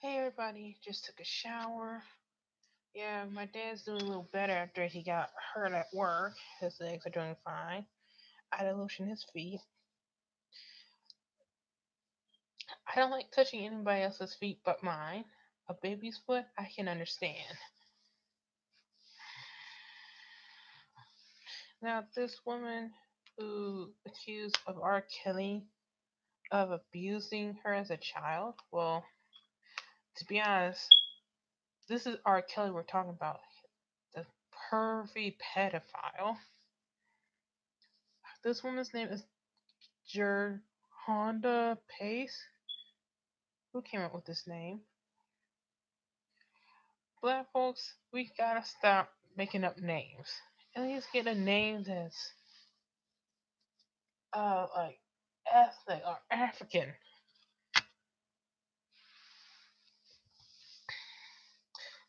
Hey everybody, just took a shower. Yeah, my dad's doing a little better after he got hurt at work. His legs are doing fine. I had to lotion his feet. I don't like touching anybody else's feet but mine. A baby's foot, I can understand. Now, this woman who accused of R. Kelly of abusing her as a child, well, to be honest, this is R. Kelly we're talking about. The pervy pedophile. This woman's name is Honda Pace. Who came up with this name? Black folks, we gotta stop making up names. At least get a name that's like ethnic or African.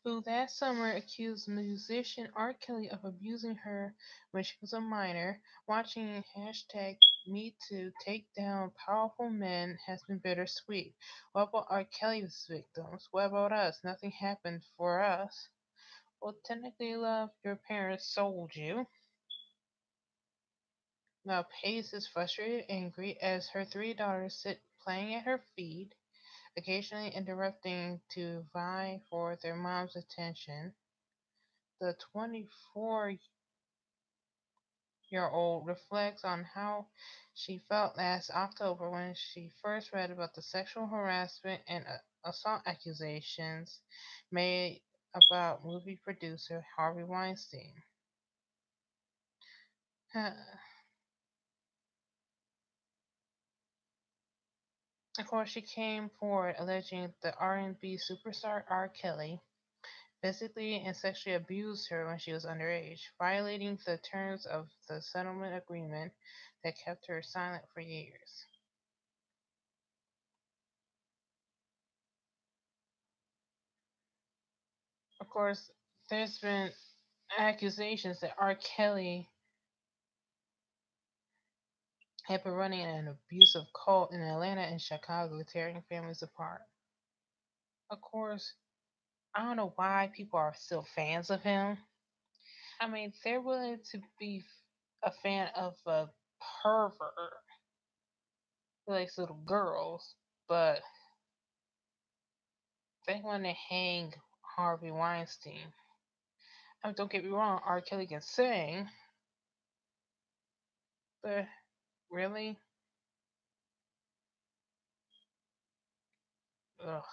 Who that summer accused musician R. Kelly of abusing her when she was a minor. Watching hashtag #MeToo take down powerful men has been bittersweet. What about R. Kelly's victims? What about us? Nothing happened for us. Well, technically, love, your parents sold you. Now, Pace is frustrated and angry as her three daughters sit playing at her feet, occasionally interrupting to vie for their mom's attention. The 24-year-old reflects on how she felt last October when she first read about the sexual harassment and assault accusations made about movie producer Harvey Weinstein. Of course, she came forward alleging the R&B superstar R. Kelly physically and sexually abused her when she was underage, violating the terms of the settlement agreement that kept her silent for years. Of course, there's been accusations that R. Kelly had been running an abusive cult in Atlanta and Chicago, tearing families apart. Of course, I don't know why people are still fans of him. I mean, they're willing to be a fan of a pervert who likes little girls, but they want to hang Harvey Weinstein. I mean, don't get me wrong, R. Kelly can sing, but really? Ugh.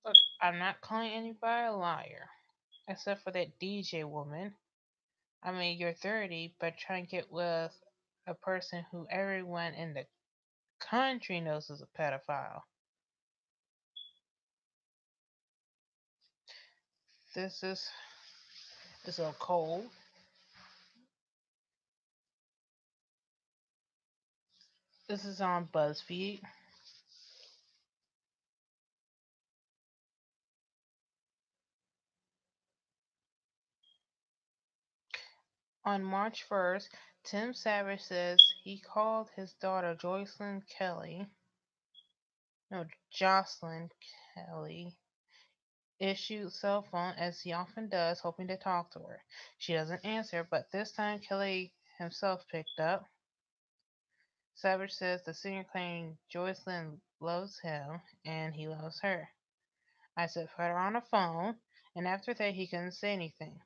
Look, I'm not calling anybody a liar, except for that DJ woman. I mean, you're 30, but trying to get with a person who everyone in the country knows is a pedophile. This is a cold. This is on BuzzFeed. On March 1st, Tim Savage says he called his daughter Jocelyn Kelly, issued cell phone as he often does, hoping to talk to her. She doesn't answer, but this time Kelly himself picked up. Savage says the singer claimed Jocelyn loves him and he loves her. I said put her on the phone, and after that he couldn't say anything.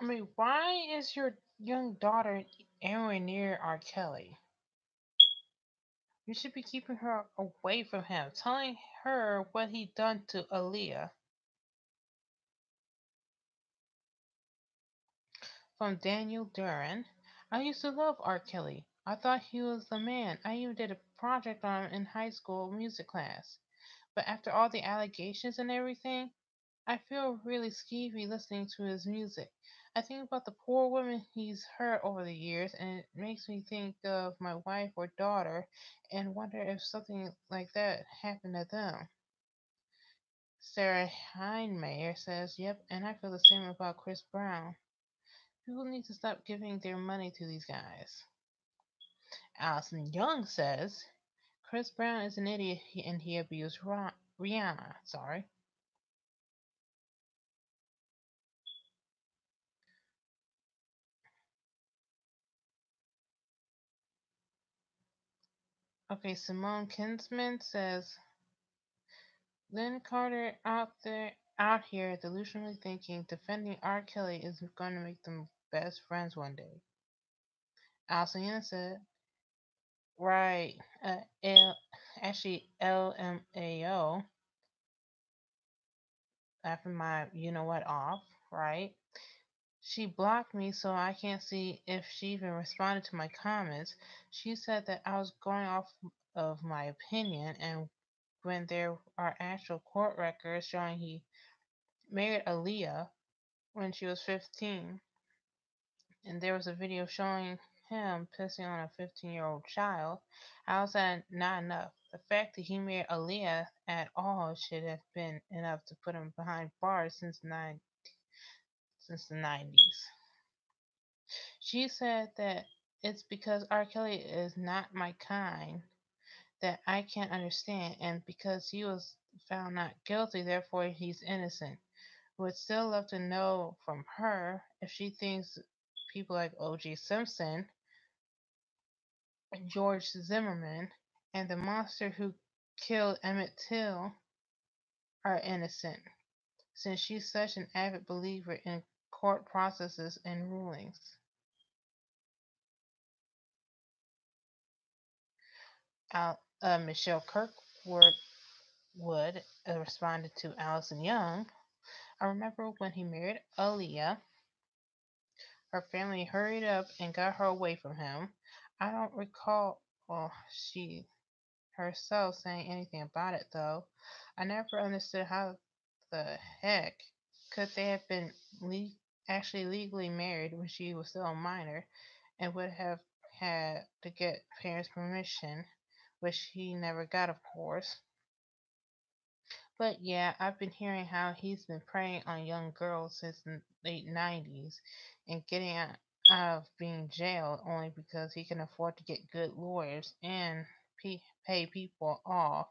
I mean, why is your young daughter anywhere near R. Kelly? You should be keeping her away from him, telling her what he done to Aaliyah. From Daniel Duran. I used to love R. Kelly. I thought he was the man. I even did a project on him in high school music class. But after all the allegations and everything, I feel really skeevy listening to his music. I think about the poor women he's hurt over the years, and it makes me think of my wife or daughter and wonder if something like that happened to them. Sarah Heinmeier says, yep, and I feel the same about Chris Brown. People need to stop giving their money to these guys. Allison Young says Chris Brown is an idiot and he abused Rihanna. Sorry. Okay, Simone Kinsman says Lynn Carter out here delusionally thinking defending R. Kelly is going to make them best friends one day. Allison Young said, right, actually LMAO, after my you know what off, right? She blocked me so I can't see if she even responded to my comments. She said that I was going off of my opinion, and when there are actual court records showing he married Aaliyah when she was 15, and there was a video showing him pissing on a 15-year-old child, how is that not enough? The fact that he married Aaliyah at all should have been enough to put him behind bars since the 90s. She said that it's because R. Kelly is not my kind that I can't understand, and because he was found not guilty, therefore he's innocent. Would still love to know from her if she thinks people like O.J. Simpson, George Zimmerman, and the monster who killed Emmett Till are innocent, since she's such an avid believer in court processes and rulings. Michelle Kirkwood responded to Allison Young. I remember when he married Aaliyah, her family hurried up and got her away from him. I don't recall she herself saying anything about it, though. I never understood how the heck could they have been actually legally married when she was still a minor and would have had to get parents' permission, which he never got, of course. But yeah, I've been hearing how he's been preying on young girls since the late 90s and getting out of being jailed only because he can afford to get good lawyers and pay people off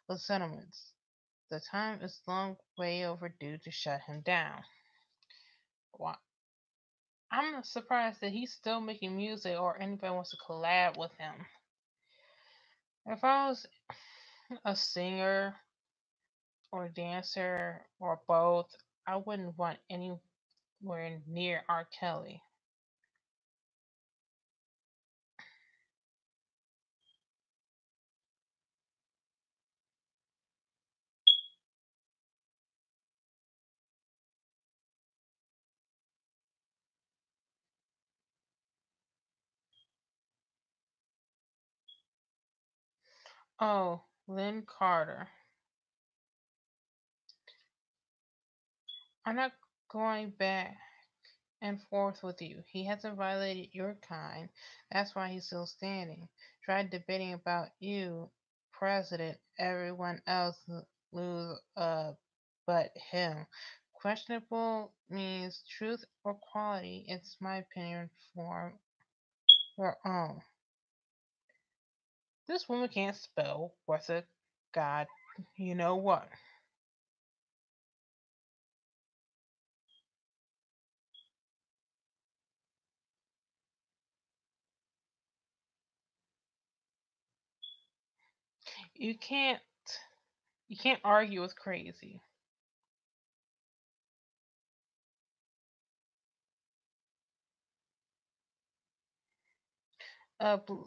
with settlements. The time is long way overdue to shut him down. Why? I'm surprised that he's still making music or anybody wants to collab with him. If I was a singer or dancer or both, I wouldn't want anywhere near R. Kelly. Oh, Lynn Carter. I'm not going back and forth with you. He hasn't violated your kind. That's why he's still standing. Tried debating about you, President, everyone else lose but him. Questionable means truth or quality. It's my opinion for your own. This woman can't spell worth a god you know what. You can't you can't argue with crazy.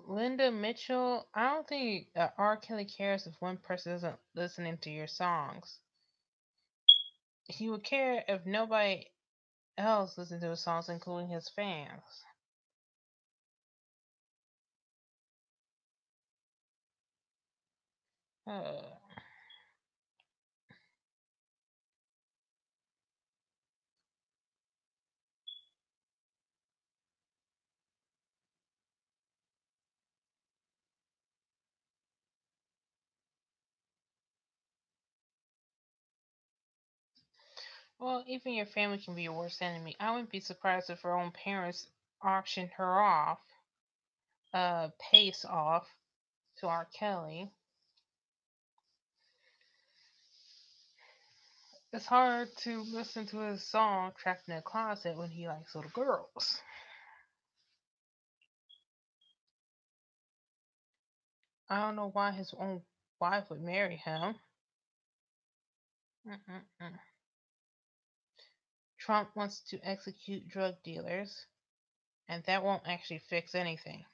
Linda Mitchell, I don't think R. Kelly cares if one person isn't listening to your songs. He would care if nobody else listened to his songs, including his fans. Uh, Well, even your family can be your worst enemy. I wouldn't be surprised if her own parents auctioned her off, pace off to R. Kelly. It's hard to listen to his song Trapped in a Closet when he likes little girls. I don't know why his own wife would marry him. Mm-mm-mm. Trump wants to execute drug dealers, and that won't actually fix anything.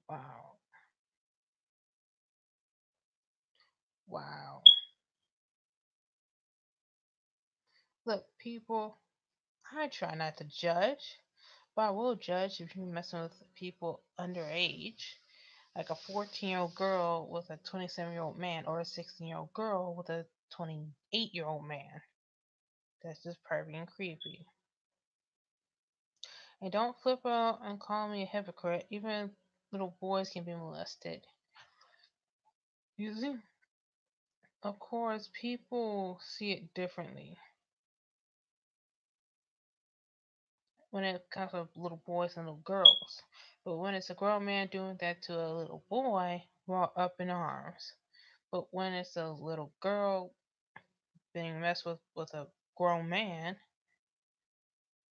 Wow. Wow. Look, people, I try not to judge, but I will judge if you're messing with people underage, like a 14-year-old girl with a 27-year-old man, or a 16-year-old girl with a 28-year-old man. That's just pervy and creepy. And don't flip out and call me a hypocrite. Even little boys can be molested. You see? Of course, people see it differently when it comes to little boys and little girls. But when it's a grown man doing that to a little boy, we're all up in arms. But when it's a little girl being messed with a grown man,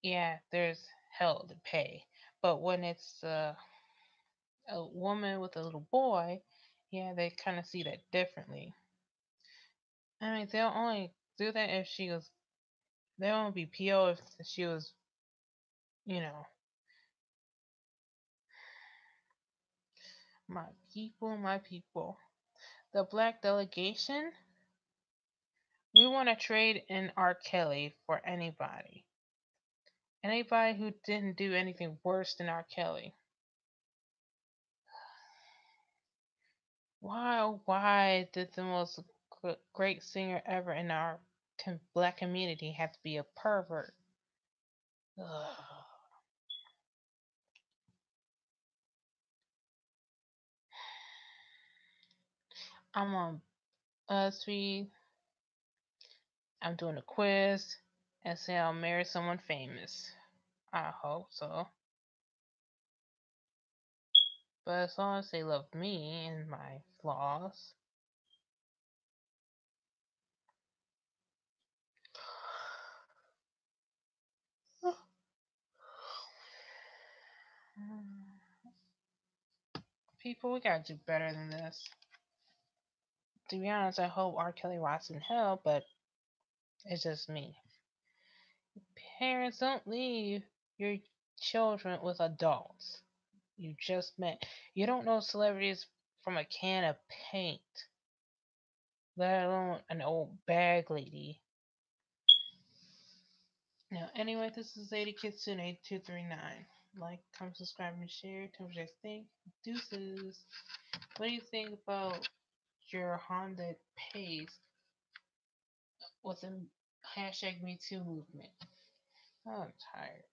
yeah, there's hell to pay. But when it's a woman with a little boy, yeah, they kind of see that differently. I mean, they'll only do that if she was. They won't be PO if she was, you know, my people, my people. The black delegation, we want to trade in R. Kelly for anybody. Anybody who didn't do anything worse than R. Kelly. Why, oh, why did the most great singer ever in our black community have to be a pervert? Ugh. I'm on BuzzFeed. I'm doing a quiz and say I'll marry someone famous. I hope so. But as long as they love me and my flaws. People, we gotta do better than this. To be honest, I hope R. Kelly rots in hell, but it's just me. Parents, don't leave your children with adults you just met. You don't know celebrities from a can of paint, let alone an old bag lady. Now, anyway, this is Lady Kitsune 239. Like, comment, subscribe, and share. Tell me what you think. Deuces. What do you think about your Honda Pace with the hashtag MeToo movement? Oh, I'm tired.